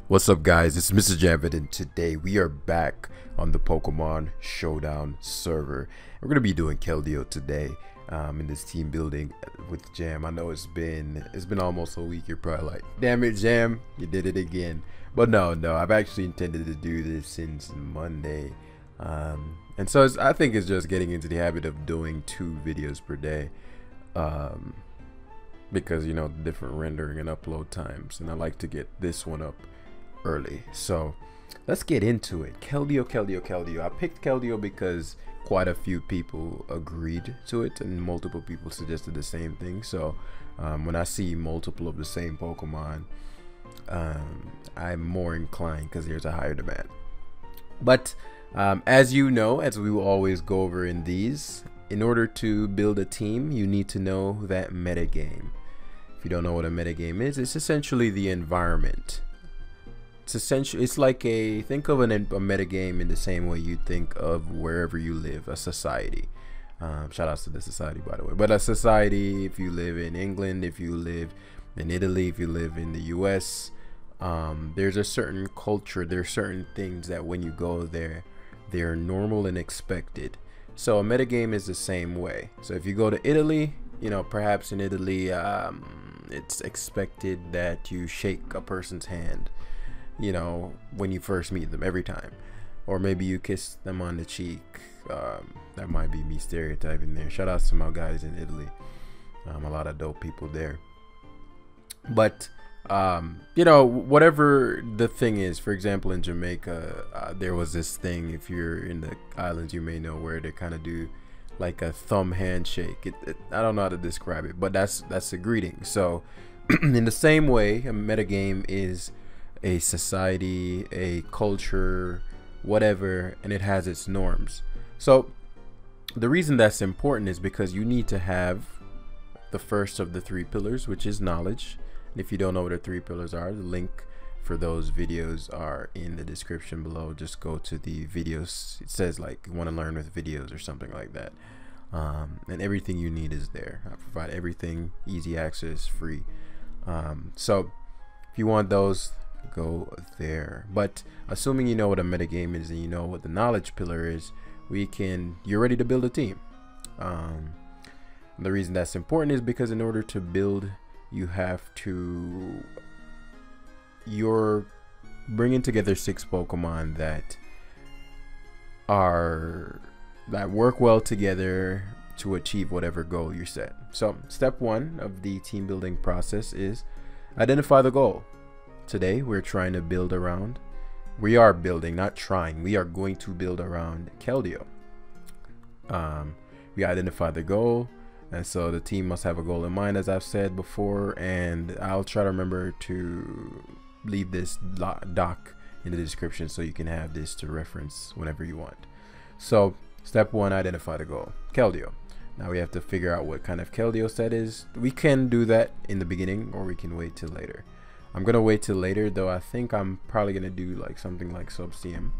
What's up, guys? It's Mr. Javid, and today we are back on the Pokemon Showdown server. We're gonna be doing KELDEO today in this team building with Jam. I know it's been almost a week. You're probably like, damn it, Jam, you did it again. But no, I've actually intended to do this since Monday, and so I think it's just getting into the habit of doing 2 videos per day, because you know, different rendering and upload times, and I like to get this one up early. So let's get into it. KELDEO. I picked KELDEO because quite a few people agreed to it and multiple people suggested the same thing. So when I see multiple of the same Pokemon, I'm more inclined because there's a higher demand. But as you know, as we will always go over in these, in order to build a team, you need to know that metagame. If you don't know what a metagame is, it's essentially the environment. It's like think of a metagame in the same way you think of wherever you live, a society. Shout outs to the society, by the way. But a society, if you live in England, if you live in Italy, if you live in the US, there's a certain culture, there's certain things that when you go there, they're normal and expected. So a metagame is the same way. So if you go to Italy, you know, perhaps in Italy, it's expected that you shake a person's hand, you know, when you first meet them, every time. Or maybe you kiss them on the cheek. That might be me stereotyping there. Shout out to my guys in Italy. A lot of dope people there. But you know, whatever the thing is, for example, in Jamaica, there was this thing, if you're in the islands, you may know, where they kind of do like a thumb handshake. I don't know how to describe it, but that's a greeting. So in the same way, a metagame is a society, a culture, whatever, and it has its norms. So the reason that's important is because you need to have the first of the 3 pillars, which is knowledge. And if you don't know what the 3 pillars are, the link for those videos are in the description below. Just go to the videos. It says like you want to learn with videos or something like that, and everything you need is there. I provide everything, easy access, free. So if you want those, go there. But assuming you know what a metagame is and you know what the knowledge pillar is, you're ready to build a team. The reason that's important is because in order to build, you're bringing together 6 Pokemon that work well together to achieve whatever goal you set. So step 1 of the team building process is identify the goal. Today we're trying to build around, we are building, not trying, we are going to build around KELDEO. We identify the goal, and so the team must have a goal in mind, as I've said before, and I'll try to remember to leave this doc in the description so you can have this to reference whenever you want. So step 1, identify the goal, KELDEO. Now we have to figure out what kind of KELDEO set is. We can do that in the beginning, or we can wait till later. I'm gonna wait till later, though. I think I'm probably gonna do like something like sub-CM,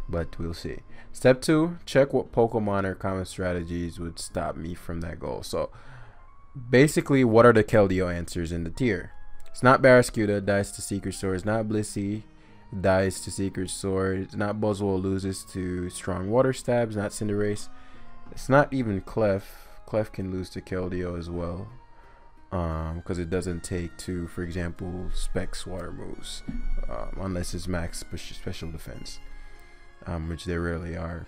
but we'll see. Step 2, check what Pokemon or common strategies would stop me from that goal. So basically, what are the KELDEO answers in the tier? It's not Barraskewda, dies to Secret Sword. It's not Blissey, dies to Secret Sword. It's not Buzzwole, loses to Strong Water Stabs. Not Cinderace. It's not even Clef. Clef can lose to KELDEO as well, because it doesn't take 2, for example, Specs water moves, unless it's max special defense, which they rarely are.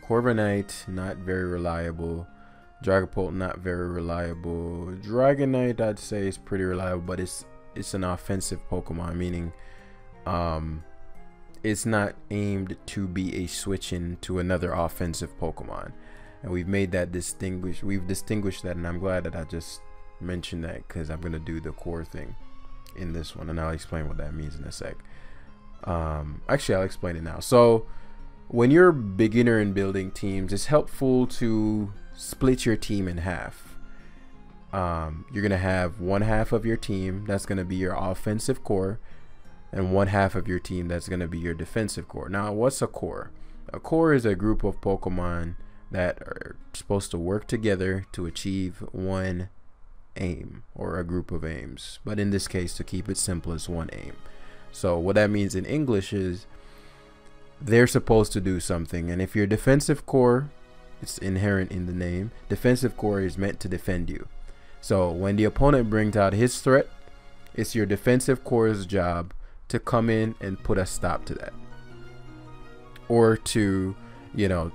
Corviknight, not very reliable. Dragapult, not very reliable. Dragonite, I'd say, is pretty reliable, but it's an offensive Pokemon, meaning it's not aimed to be a switch in to another offensive Pokemon, and we've made that we've distinguished that, and I'm glad that I just mention that, because I'm gonna do the core thing in this one, and I'll explain what that means in a sec. Actually, I'll explain it now. So when you're beginner in building teams, it's helpful to split your team in half. You're gonna have 1/2 of your team that's gonna be your offensive core, and 1/2 of your team that's gonna be your defensive core. Now, what's a core? A core is a group of Pokemon that are supposed to work together to achieve one aim, or a group of aims, but in this case, to keep it simple, it's one aim. So what that means in English is they're supposed to do something. And if your defensive core, it's inherent in the name, defensive core is meant to defend you. So when the opponent brings out his threat, it's your defensive core's job to come in and put a stop to that. Or to, you know,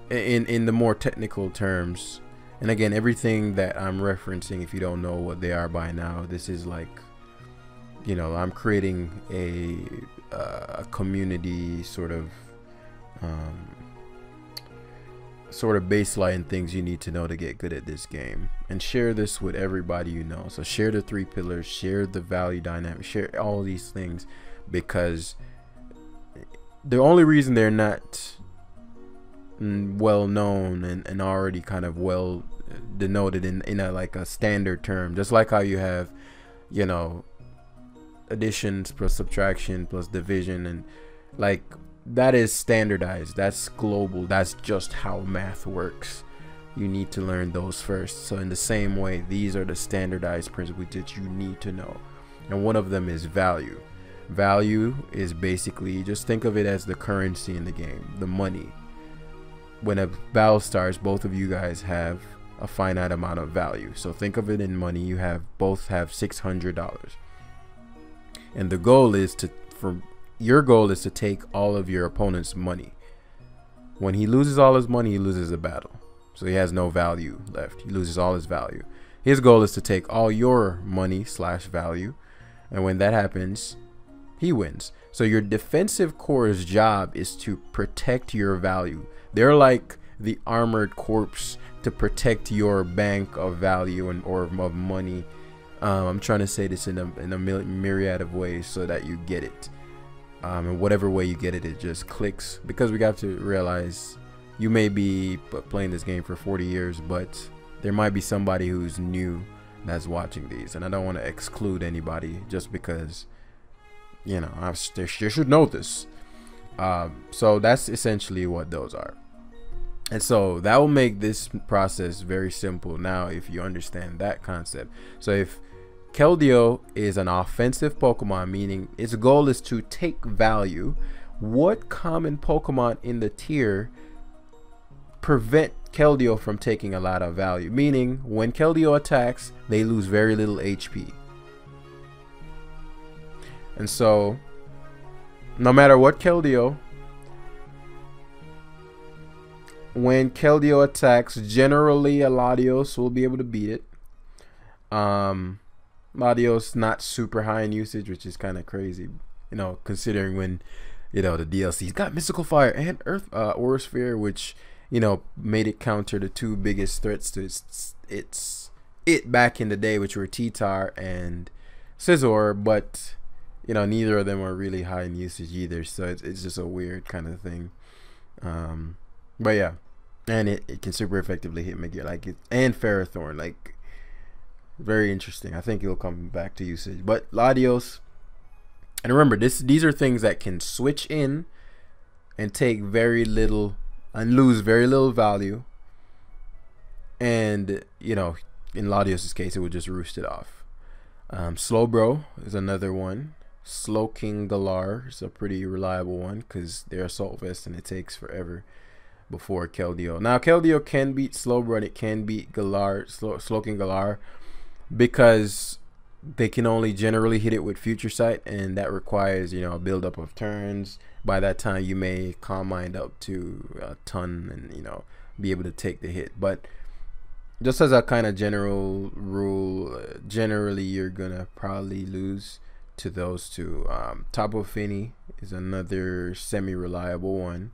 in the more technical terms, and again, everything that I'm referencing, if you don't know what they are by now, this is like, you know, I'm creating a community sort of baseline things you need to know to get good at this game, and share this with everybody you know. So share the 3 pillars, share the value dynamic, share all these things, because the only reason they're not well known and already kind of well denoted in a like a standard term, just like how you have, you know, additions plus subtraction plus division, and like that is standardized, that's global, that's just how math works. You need to learn those first. So in the same way, these are the standardized principles that you need to know, and one of them is value. Value is basically, just think of it as the currency in the game, the money. When a battle starts, both of you guys have a finite amount of value. So think of it in money. You both have $600, and the goal is your goal is to take all of your opponent's money. When he loses all his money, he loses the battle, so he has no value left. He loses all his value. His goal is to take all your money / value, and when that happens, he wins. So your defensive core's job is to protect your value. They're like the armored corps to protect your bank of value or of money. I'm trying to say this in a myriad of ways so that you get it. And whatever way you get it, it just clicks, because we got to realize you may be playing this game for 40 years, but there might be somebody who's new that's watching these, and I don't want to exclude anybody just because, you know, they should know this. So that's essentially what those are. And so that will make this process very simple now if you understand that concept. So if KELDEO is an offensive Pokemon, meaning its goal is to take value, what common Pokemon in the tier prevent KELDEO from taking a lot of value? Meaning when KELDEO attacks, they lose very little HP. And so no matter what KELDEO, when KELDEO attacks, generally a Latios will be able to beat it. Latios not super high in usage, which is kind of crazy, you know, considering when, you know, the DLC's got Mystical Fire and Earth Aura Sphere, which, you know, made it counter the 2 biggest threats to it back in the day, which were T-Tar and Scizor, but, you know, neither of them are really high in usage either, so it's just a weird kind of thing. But yeah, and it can super effectively hit Megair, like it, and Ferrothorn, like very interesting. I think it'll come back to usage. But Latios, and remember, these are things that can switch in and take very little and lose very little value, and you know, in Latios's case, it would just roost it off. Slowbro is another one. Slowking Galar is a pretty reliable one because they're Assault Vest and it takes forever before KELDEO. Now KELDEO can beat Slowbro and it can beat Galar, Slowking Galar, because they can only generally hit it with Future Sight, and that requires, you know, a build up of turns. By that time you may Calm Mind up to a ton and, you know, be able to take the hit. But just as a kind of general rule, generally you're gonna probably lose to those two. Tapu Fini is another semi-reliable one,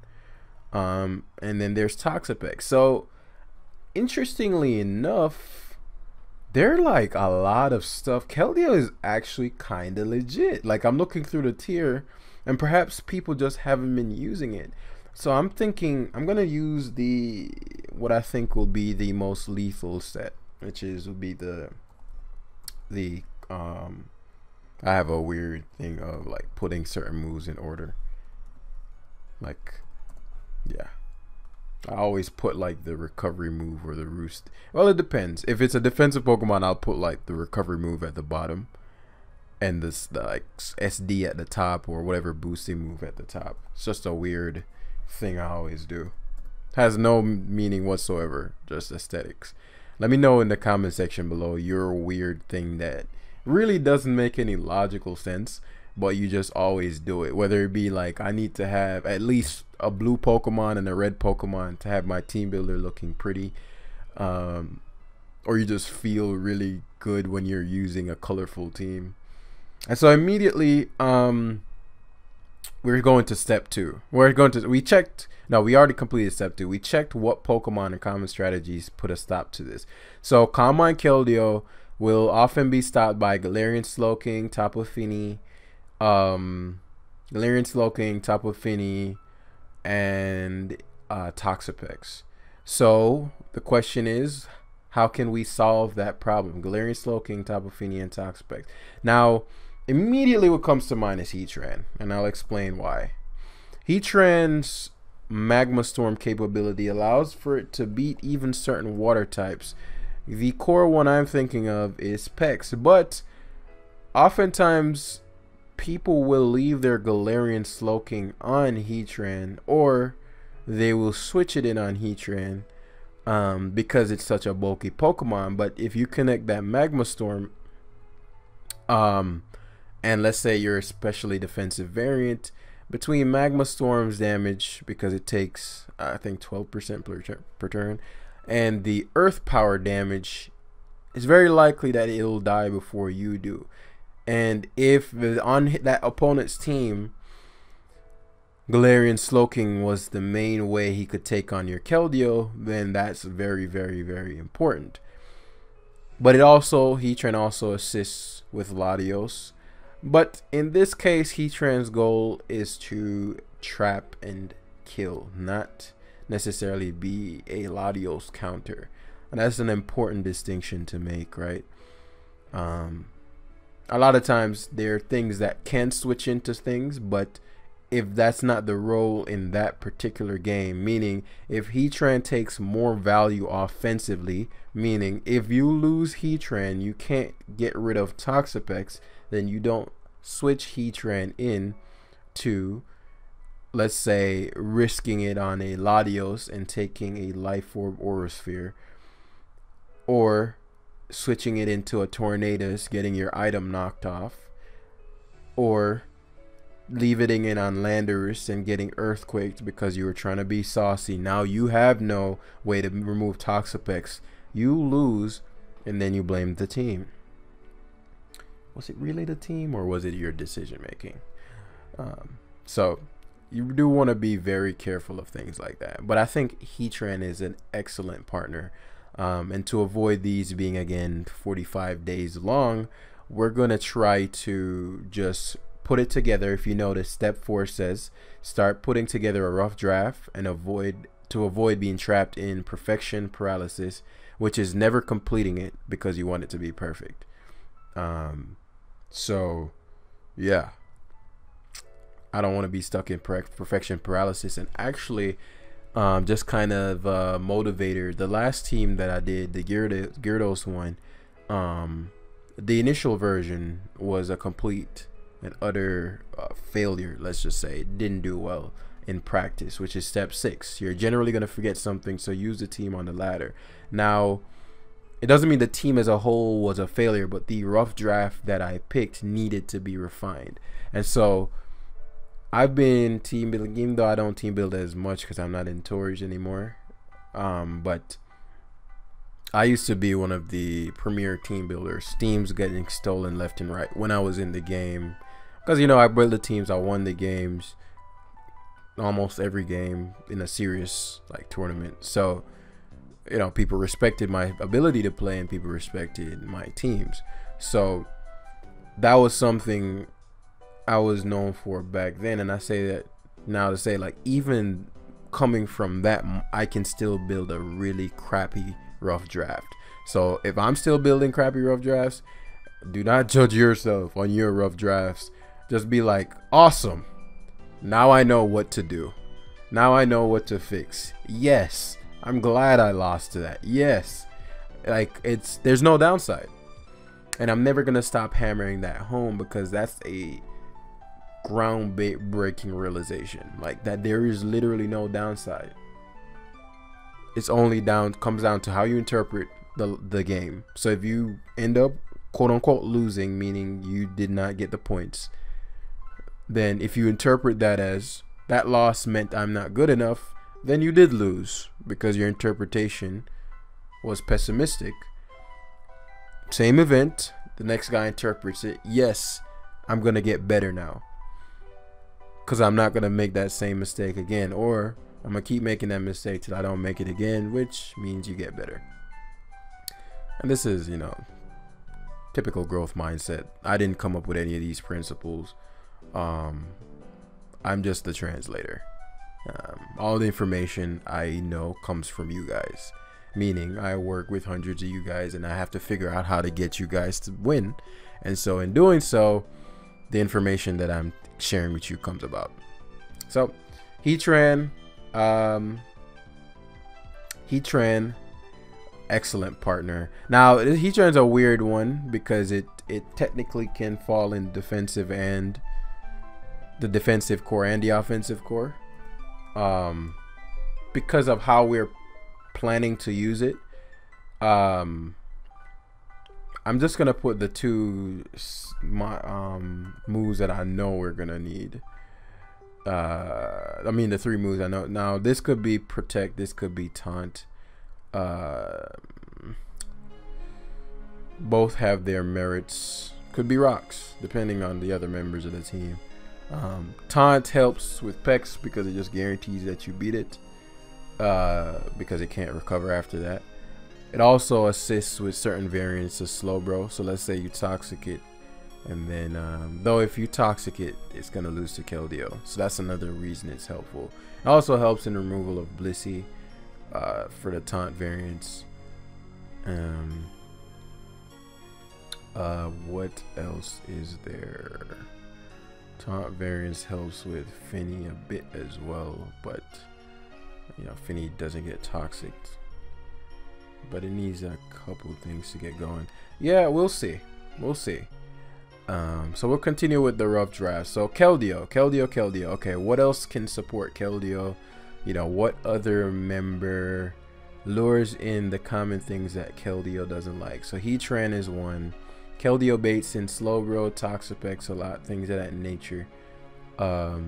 and then there's Toxapex. So interestingly enough, there are like a lot of stuff. KELDEO is actually kind of legit. Like, I'm looking through the tier and perhaps people just haven't been using it. So I'm thinking I'm gonna use what I think will be the most lethal set, which will be the I have a weird thing of like putting certain moves in order. Like, yeah, I always put like the recovery move or the roost. Well, it depends. If it's a defensive Pokemon, I'll put like the recovery move at the bottom. and the like SD at the top, or whatever boosting move at the top. It's just a weird thing I always do. Has no meaning whatsoever, just aesthetics. Let me know in the comment section below your weird thing that really doesn't make any logical sense, but you just always do it. Whether it be like, I need to have at least a blue Pokemon and a red Pokemon to have my team builder looking pretty, or you just feel really good when you're using a colorful team. And so immediately we're going to step 2. We already completed step 2. We checked what Pokemon and common strategies put a stop to this. So Combine Keldeo will often be stopped by Galarian Slowking, Tapu Fini, and Toxapex. So the question is, how can we solve that problem? Galarian Slowking, Tapu Fini, and Toxapex. Now, immediately what comes to mind is Heatran, and I'll explain why. Heatran's Magma Storm capability allows for it to beat even certain water types. The core one I'm thinking of is Pex, but oftentimes people will leave their Galarian Slowking on Heatran, or they will switch it in on Heatran because it's such a bulky Pokemon. But if you connect that Magma Storm, and let's say you're a specially defensive variant, between Magma Storm's damage, because it takes I think 12% per turn, and the Earth Power damage, it's very likely that it'll die before you do. And if on that opponent's team, Galarian Slowking was the main way he could take on your Keldeo, then that's very, very, very important. But Heatran also assists with Latios. But in this case, Heatran's goal is to trap and kill, not necessarily be a Latios counter. And that's an important distinction to make, right? A lot of times there are things that can switch into things, but if that's not the role in that particular game, meaning if Heatran takes more value offensively, meaning if you lose Heatran, you can't get rid of Toxapex, then you don't switch Heatran in to, let's say, risking it on a Latios and taking a Life Orb Aurasphere, or switching it into a Tornadus, getting your item knocked off, or leaving it on Landorus and getting Earthquaked because you were trying to be saucy. Now you have no way to remove Toxapex. You lose, and then you blame the team. Was it really the team, or was it your decision making? So you do want to be very careful of things like that. But I think Heatran is an excellent partner. And to avoid these being, again, 45 days long, we're going to try to just put it together. If you notice, step 4 says start putting together a rough draft and avoid being trapped in perfection paralysis, which is never completing it because you want it to be perfect. So yeah, I don't want to be stuck in perfection paralysis. And actually, just kind of motivator, the last team that I did, the Gyarados one, the initial version was a complete and utter failure. Let's just say it didn't do well in practice, which is step 6. You're generally going to forget something, so use the team on the ladder. Now, it doesn't mean the team as a whole was a failure, but the rough draft that I picked needed to be refined. And so I've been team building, even though I don't team build as much because I'm not in Torage anymore. But I used to be one of the premier team builders. Teams getting stolen left and right when I was in the game. Because, you know, I built the teams, I won the games, almost every game in a serious like tournament. So, you know, people respected my ability to play and people respected my teams. So that was something I was known for back then. And I say that now to say, like, even coming from that, I can still build a really crappy rough draft. So if I'm still building crappy rough drafts, do not judge yourself on your rough drafts. Just be like, awesome, now I know what to do, now I know what to fix. Yes, I'm glad I lost to that. Yes, like, there's no downside. And I'm never gonna stop hammering that home, because that's a ground-breaking realization, like that there is literally no downside. It's only comes down to how you interpret the game. So if you end up quote unquote losing, meaning you did not get the points, then if you interpret that as that loss meant I'm not good enough, then you did lose, because your interpretation was pessimistic. Same event, the next guy interprets it, yes, I'm gonna get better now, because I'm not gonna make that same mistake again, or I'm gonna keep making that mistake till I don't make it again, which means you get better. And this is, you know, typical growth mindset. I didn't come up with any of these principles. I'm just the translator. All the information I know comes from you guys, meaning I work with hundreds of you guys, and I have to figure out how to get you guys to win. And so in doing so, the information that I'm sharing with you comes about. So Heatran, excellent partner. Now Heatran's a weird one, because it technically can fall in defensive, and the defensive core and the offensive core, because of how we're planning to use it. I'm just gonna put the two moves that I know we're gonna need. I mean the three moves I know. Now this could be protect, this could be taunt. Both have their merits. Could be rocks, depending on the other members of the team. Taunt helps with Pex, because it just guarantees that you beat it, because it can't recover after that. It also assists with certain variants of Slowbro. So let's say you Toxic it, and then though if you Toxic it, it's gonna lose to KELDEO, so that's another reason it's helpful. It also helps in removal of Blissey for the taunt variants. What else is there? Taunt variants helps with Finny a bit as well, but you know, Finny doesn't get toxic, but it needs a couple things to get going. Yeah, we'll see. So we'll continue with the rough draft. So KELDEO. Okay, what else can support KELDEO? You know, what other member lures in the common things that KELDEO doesn't like? So Heatran is one. KELDEO baits in Slowbro, Toxapex a lot, things of that nature. I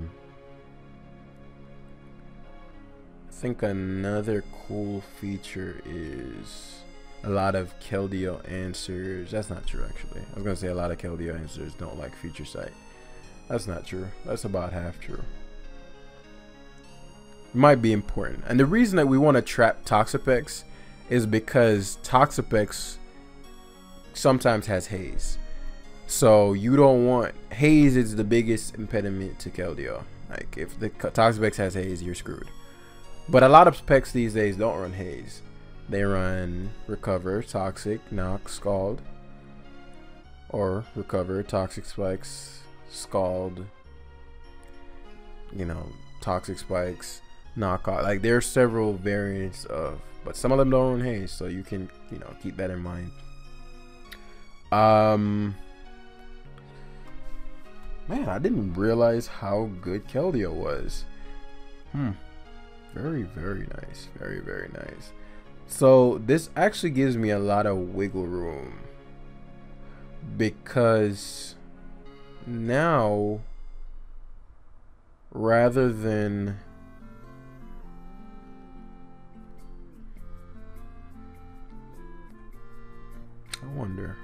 think another cool feature is a lot of KELDEO answers. That's not true, actually. I was gonna say a lot of KELDEO answers don't like Future Sight. That's not true. That's about half true. It might be important. And the reason that we want to trap Toxapex is because Toxapex sometimes has haze. So you don't want haze. Is the biggest impediment to KELDEO. Like if the Toxapex has haze, you're screwed. But a lot of specs these days don't run haze. They run Recover, Toxic, Knock, Scald, or Recover, Toxic Spikes, Scald, you know, Toxic Spikes, Knock Off. Like there's several variants of, but some of them don't run haze, so you can, you know, keep that in mind. Man, I didn't realize how good KELDEO was. Very, very nice. Very, very nice. So this actually gives me a lot of wiggle room, because now rather than I wonder.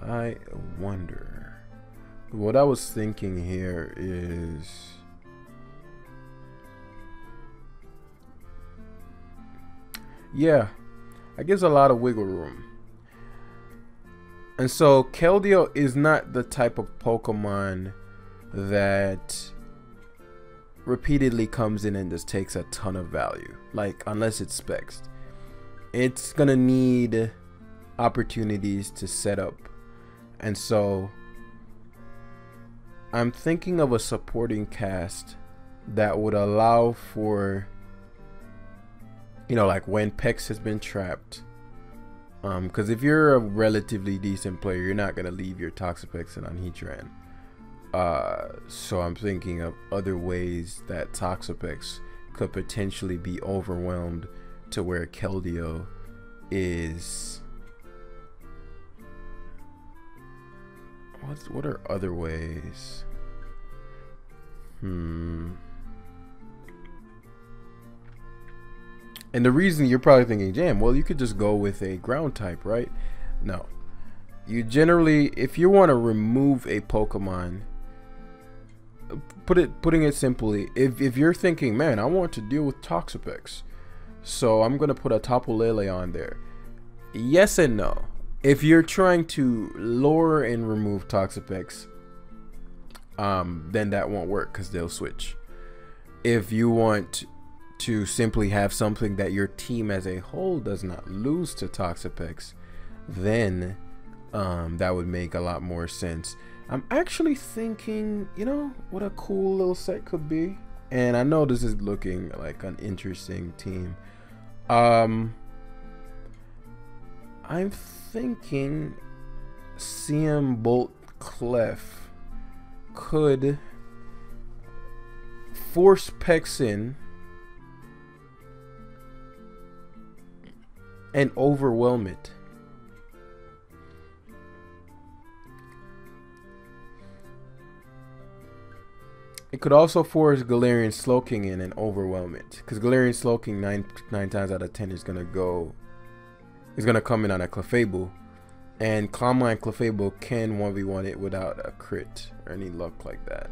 I wonder. What I was thinking here is, yeah, it gives a lot of wiggle room. And so KELDEO is not the type of Pokemon that repeatedly comes in and just takes a ton of value, like unless it's specs. It's gonna need opportunities to set up. And so I'm thinking of a supporting cast that would allow for you know, like when Pex has been trapped. Because if you're a relatively decent player, you're not gonna leave your Toxapex and Heatran. So I'm thinking of other ways that Toxapex could potentially be overwhelmed to where Keldeo is. What are other ways? And the reason you're probably thinking, Jam, well, you could just go with a ground type, right? No. You generally, if you want to remove a Pokemon, putting it simply, if you're thinking, man, I want to deal with Toxapex, so I'm going to put a Tapu Lele on there. Yes and no. If you're trying to lure and remove Toxapex, then that won't work because they'll switch. If you want to simply have something that your team as a whole does not lose to Toxapex, then that would make a lot more sense. I'm actually thinking, you know, what a cool little set could be. And I know this is looking like an interesting team. I'm thinking CM Bolt Clef could force Pex in and overwhelm it. It could also force Galarian Slowking in and overwhelm it, because Galarian Slowking nine times out of 10 is gonna come in on a Clefable, and Calm-Mind Clefable can 1v1 it without a crit or any luck like that.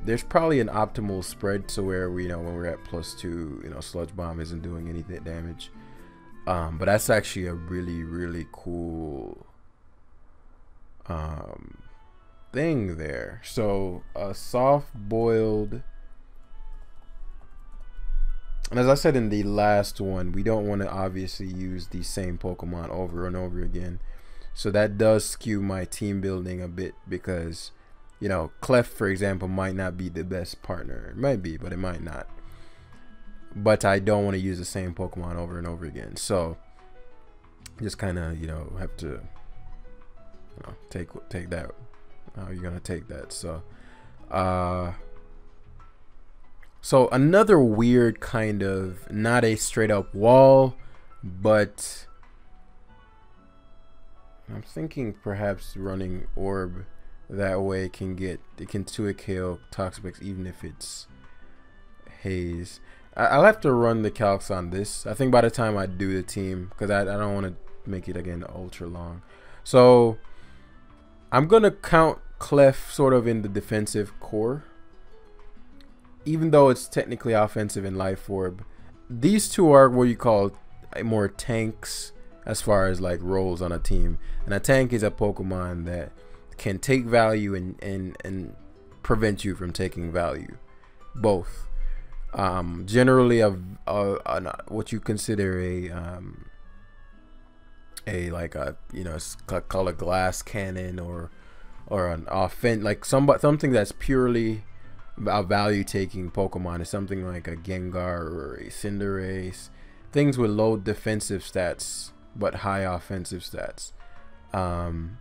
There's probably an optimal spread to where we know when we're at +2, you know, Sludge Bomb isn't doing any damage. But that's actually a really cool thing there. So a soft boiled, and as I said in the last one, we don't want to obviously use the same Pokemon over and over again, so that does skew my team building a bit, because, you know, Clef, for example, might not be the best partner. It might be, but it might not. But I don't want to use the same Pokemon over and over again, so just kind of, you know, have to, you know, take that. How you're gonna take that? So so another weird kind of, not a straight up wall, but I'm thinking perhaps running Orb. That way it can 2-hit KO Toxapex even if it's Haze. I'll have to run the calcs on this. I think by the time I do the team, because I don't want to make it again ultra long. So I'm gonna count Clef sort of in the defensive core, even though it's technically offensive in Life Orb. These two are what you call more tanks as far as like roles on a team, and a tank is a Pokemon that can take value and prevent you from taking value, both. Generally what you consider a like a, you know, call a glass cannon or an offense, like something that's purely a value taking Pokemon is something like a Gengar or a Cinderace, things with low defensive stats but high offensive stats. And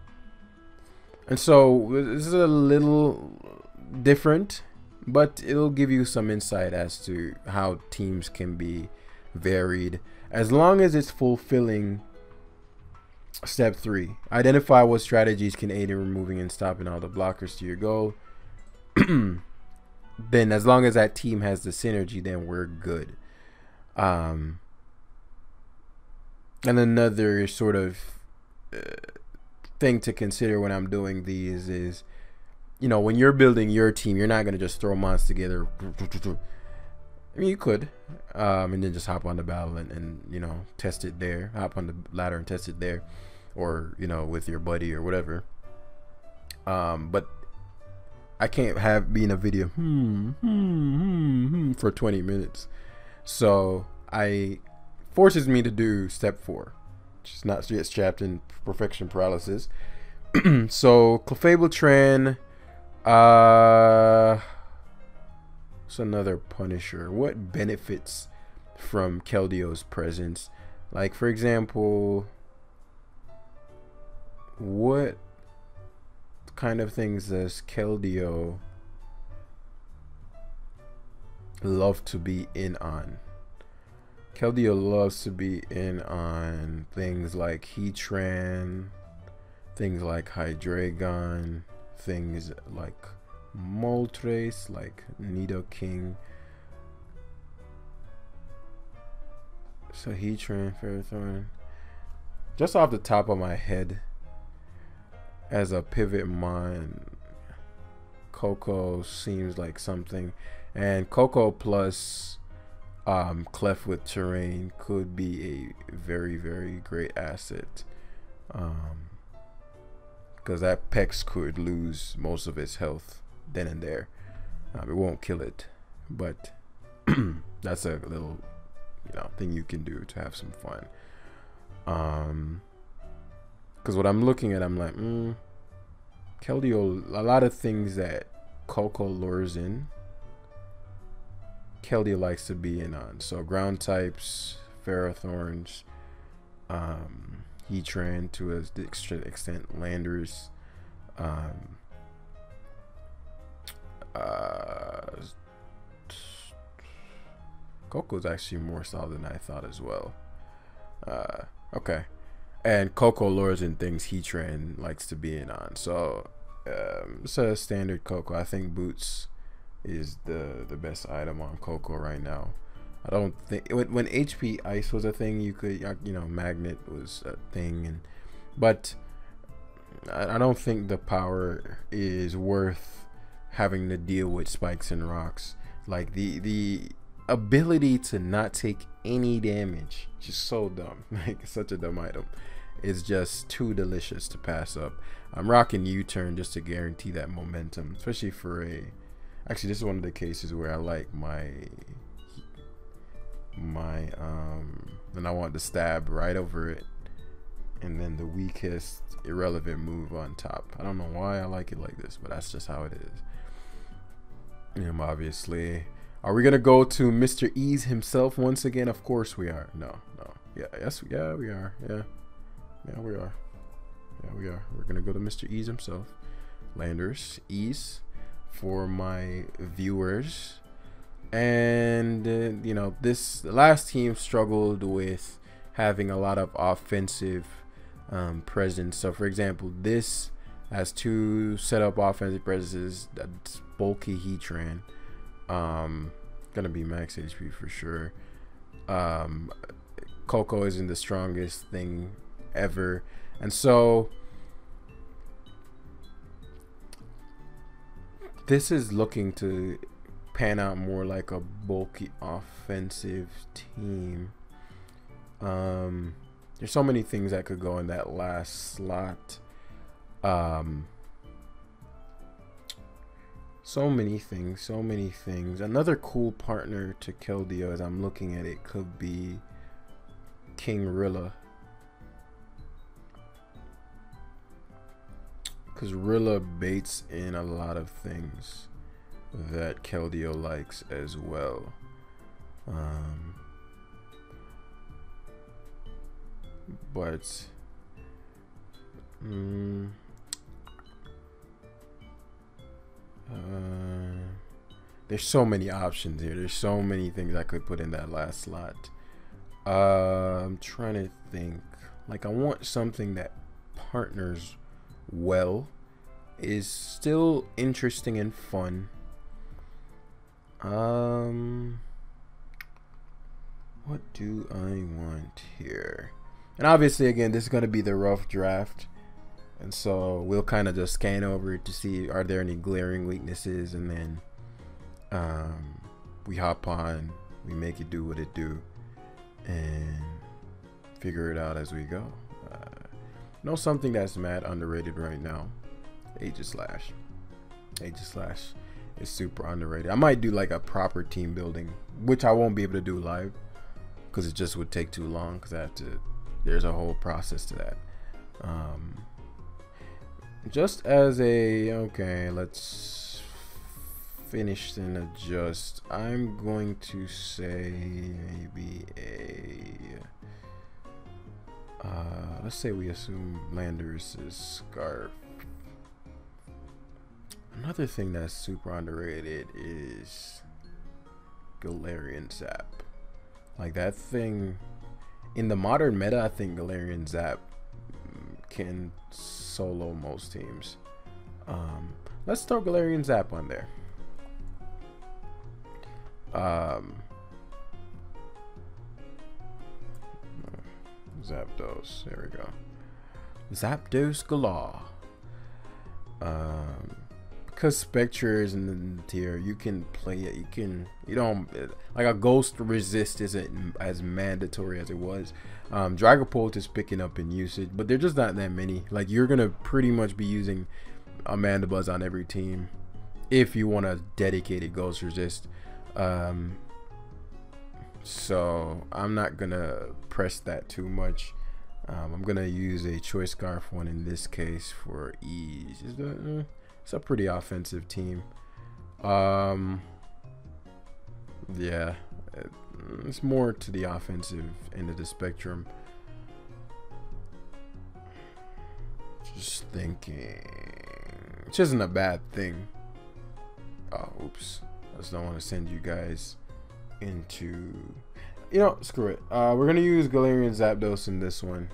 so this is a little different, but it'll give you some insight as to how teams can be varied, as long as it's fulfilling step 3. Identify what strategies can aid in removing and stopping all the blockers to your goal. Then as long as that team has the synergy, then we're good. And another sort of thing to consider when I'm doing these is, you know, when you're building your team, you're not going to just throw mons together. I mean, you could, and then just hop on the battle and you know, test it there. Hop on the ladder and test it there, or, you know, with your buddy or whatever. But I can't be in a video for 20 minutes. So forces me to do step 4, which is not yet trapped in perfection paralysis. So Clefable Tran, it's another Punisher. What benefits from Keldeo's presence. Like, for example, what kind of things does Keldeo love to be in on? Keldeo loves to be in on things like Heatran, things like Hydreigon, things like Moltres, like Nidoking. So Heatran, Ferrothorn. Just off the top of my head, as a pivot mon, Coco seems like something, and Coco plus Clef with Terrain could be a very, very great asset, because that Pex could lose most of its health then and there. It won't kill it, but that's a little, thing you can do to have some fun. Because what I'm looking at, I'm like, Keldeo, a lot of things that Coco lures in, Keldeo likes to be in on. So ground types, Ferrothorns, Heatran to a extent, Landers, Coco's actually more solid than I thought as well. Okay. And Coco lures in things Heatran likes to be in on. So it's a standard Coco. I think Boots is the best item on Coco right now. I don't think when HP Ice was a thing, you could, Magnet was a thing, but I don't think the power is worth having to deal with spikes and rocks. Like the ability to not take any damage, just so dumb. Like, it's such a dumb item. It's just too delicious to pass up. I'm rocking U-turn just to guarantee that momentum, especially for a. Actually, this is one of the cases where I like my and I want to stab right over it, and then the weakest irrelevant move on top. I don't know why I like it like this, but that's just how it is. Obviously, are we gonna go to Mr. Ease himself once again? Of course we are. No. Yeah, yes, yeah, we are. Yeah, we are. Yeah, we are. We're gonna go to Mr. Ease himself. Landers, Ease, for my viewers. And the last team struggled with having a lot of offensive presence. So for example, this has two set up offensive presences. That's bulky Heatran, gonna be max HP for sure. Coco isn't the strongest thing ever, and so this is looking to pan out more like a bulky offensive team. There's so many things that could go in that last slot. So many things. Another cool partner to Keldeo, as I'm looking at it, could be King Rilla, because Rilla baits in a lot of things that Keldeo likes as well. But there's so many options here. There's so many things I could put in that last slot. I'm trying to think. Like, I want something that partners well, is still interesting and fun. What do I want here? And obviously, again, this is going to be the rough draft, and so we'll kind of just scan over it to see, are there any glaring weaknesses, and then we hop on, we make it do what it do, and figure it out as we go. Something that's mad underrated right now, Aegislash. Aegislash is super underrated. I might do like a proper team building, which I won't be able to do live because it just would take too long, because I have to, there's a whole process to that. Just as a, okay, let's finished and adjust, I'm going to say maybe let's say we assume Landorus' scarf. Another thing that's super underrated is Galarian Zap. Like that thing in the modern meta, I think Galarian Zap can solo most teams. Let's throw Galarian Zap on there. Zapdos, there we go. Zapdos galore. Because Spectre is in the tier, you can play it. You don't like a Ghost Resist isn't as mandatory as it was. Dragapult is picking up in usage, but they're just not that many. Like you're gonna pretty much be using Amanda Buzz on every team if you want a dedicated Ghost Resist. So I'm not gonna press that too much. I'm gonna use a Choice Scarf one in this case for ease. It's a pretty offensive team. Yeah, it's more to the offensive end of the spectrum. Just thinking, which isn't a bad thing. Oh, oops. I just don't want to send you guys into, you know, screw it. We're gonna use Galarian Zapdos in this one.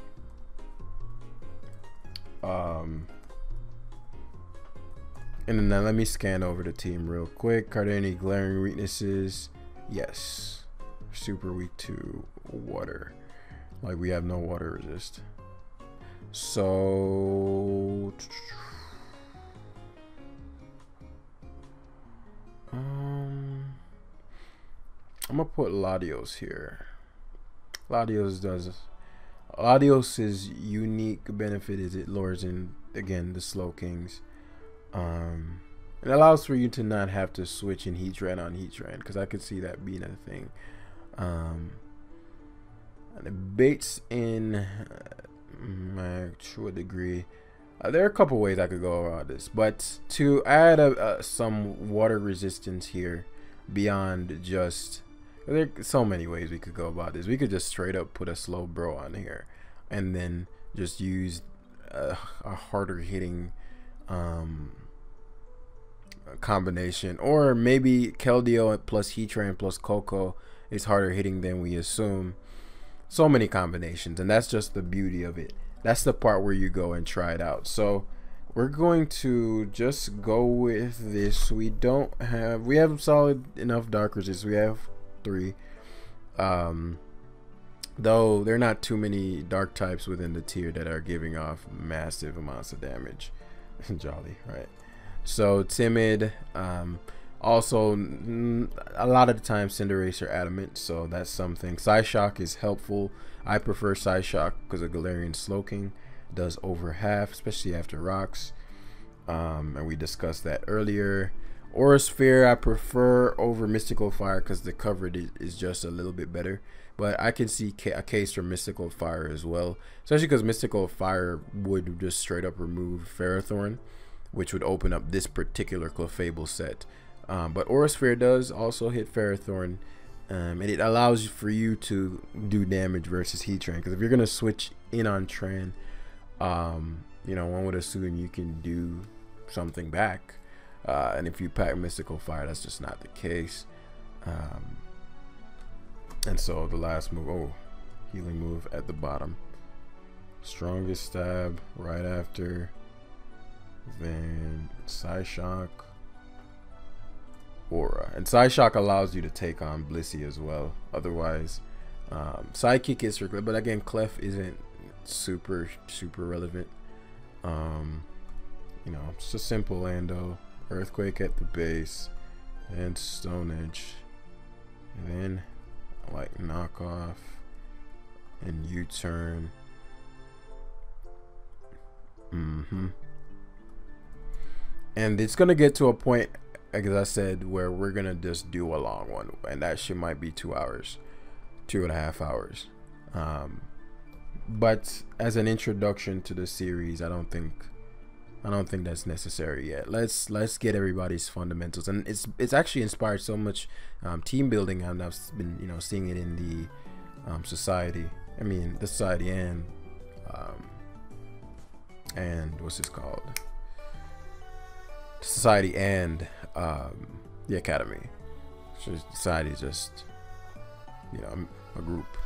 And then let me scan over the team real quick. Are there any glaring weaknesses? Yes. Super weak to water. Like we have no water resist. So I'm gonna put Latios here. Latios's unique benefit is it lures in again the slow kings. It allows for you to not have to switch in Heatran on Heatran, because I could see that being a thing. And it baits in to a degree. There are a couple ways I could go around this, but to add some water resistance here beyond just, there are so many ways we could go about this. We could just straight up put a Slowbro on here and then just use a harder hitting combination, or maybe KELDEO plus Heatran plus Coco is harder hitting than we assume. So many combinations, and that's just the beauty of it. That's the part where you go and try it out. So we're going to just go with this. We have solid enough dark resist. We have 3. Though there are not too many dark types within the tier that are giving off massive amounts of damage. Jolly, right? So timid. Also, a lot of the time Cinderace or Adamant, so that's something. Psyshock is helpful. I prefer Psyshock because a Galarian Slowking does over half, especially after rocks. And we discussed that earlier. Aura Sphere I prefer over Mystical Fire because the coverage is just a little bit better. But I can see a case for Mystical Fire as well, especially because Mystical Fire would just straight up remove Ferrothorn, which would open up this particular Clefable set. But Aura Sphere does also hit Ferrothorn, and it allows for you to do damage versus Heatran. Because if you're gonna switch in on Tran, you know, one would assume you can do something back. And if you pack Mystical Fire, that's just not the case. And so the last move, healing move at the bottom. Strongest stab right after. Then Psyshock, Aura. And Psyshock allows you to take on Blissey as well. Otherwise, Psychic is for Clef, but again, Clef isn't super relevant. You know, it's a simple Lando. Earthquake at the base, and Stone Edge, and then like knockoff and U-turn. And it's gonna get to a point, as I said, where we're gonna just do a long one, and that shit might be 2 hours, 2.5 hours. But as an introduction to the series, I don't think I don't think that's necessary yet. Let's get everybody's fundamentals, and it's actually inspired so much team building, and I've been seeing it in the society. I mean the society and what's this called? Society and the academy. So society is just a group,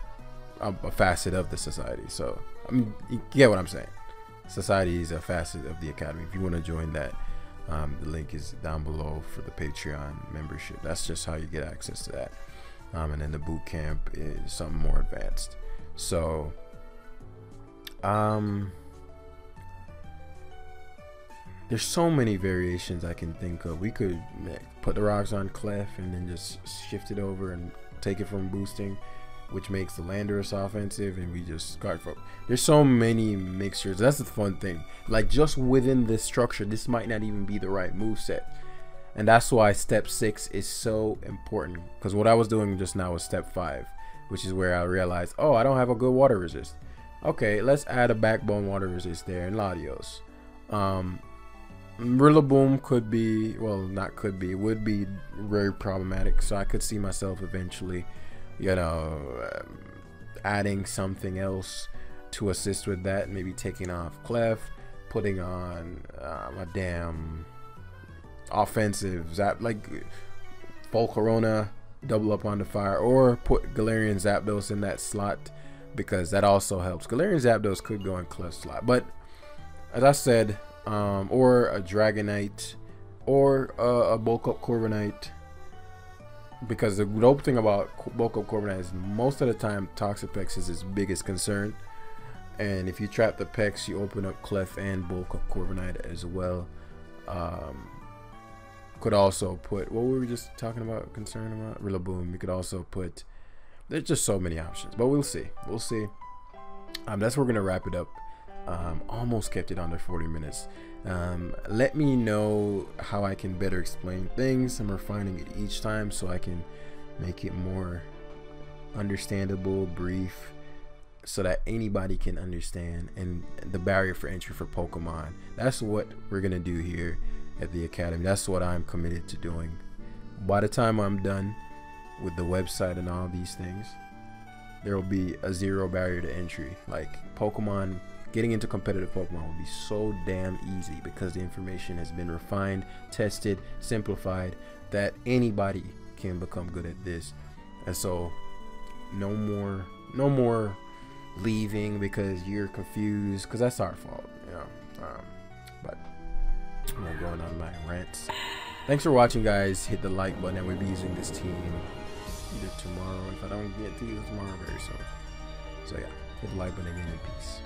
a facet of the society. So I mean, you get what I'm saying. Society is a facet of the academy. If you want to join that, the link is down below for the Patreon membership. That's just how you get access to that. And then the boot camp is something more advanced. So there's so many variations I can think of. We could put the rocks on Clef and then just shift it over and take it from boosting, which makes the Landorus offensive, and we just guard for. There's so many mixtures. That's the fun thing. Like, just within this structure, this might not even be the right move set, and that's why step 6 is so important. Because what I was doing just now was step 5, which is where I realized, oh, I don't have a good water resist. Okay, let's add a backbone water resist there in Latios. Rillaboom could be, well, not could be, would be very problematic. So I could see myself eventually, adding something else to assist with that. Maybe taking off Clef, putting on a damn offensive Zap, like Volcarona, double up on the fire, or put Galarian Zapdos in that slot, because that also helps. Galarian Zapdos could go in Clef slot, but as I said, or a Dragonite, or a bulk up Corviknight, because the dope thing about bulk up Corviknight is most of the time Toxapex is its biggest concern, and if you trap the Pex, you open up Clef and bulk up Corviknight as well. Could also put, what were we just talking about, concern about? Rillaboom. You could also put, there's just so many options, but we'll see. That's where we're gonna wrap it up. Almost kept it under 40 minutes. Let me know how I can better explain things. I'm refining it each time so I can make it more understandable, brief, so that anybody can understand, and the barrier for entry for Pokemon. That's what we're gonna do here at the Academy. That's what I'm committed to doing. By the time I'm done with the website and all these things, there will be a 0 barrier to entry. Like, Pokemon, getting into competitive Pokemon will be so damn easy because the information has been refined, tested, simplified, that anybody can become good at this. And so no more leaving because you're confused, because that's our fault, but I'm not going on my rants. Thanks for watching, guys. Hit the like button, and we'll be using this team either tomorrow, if I don't get to use it tomorrow, very soon. So yeah, hit the like button again, and peace.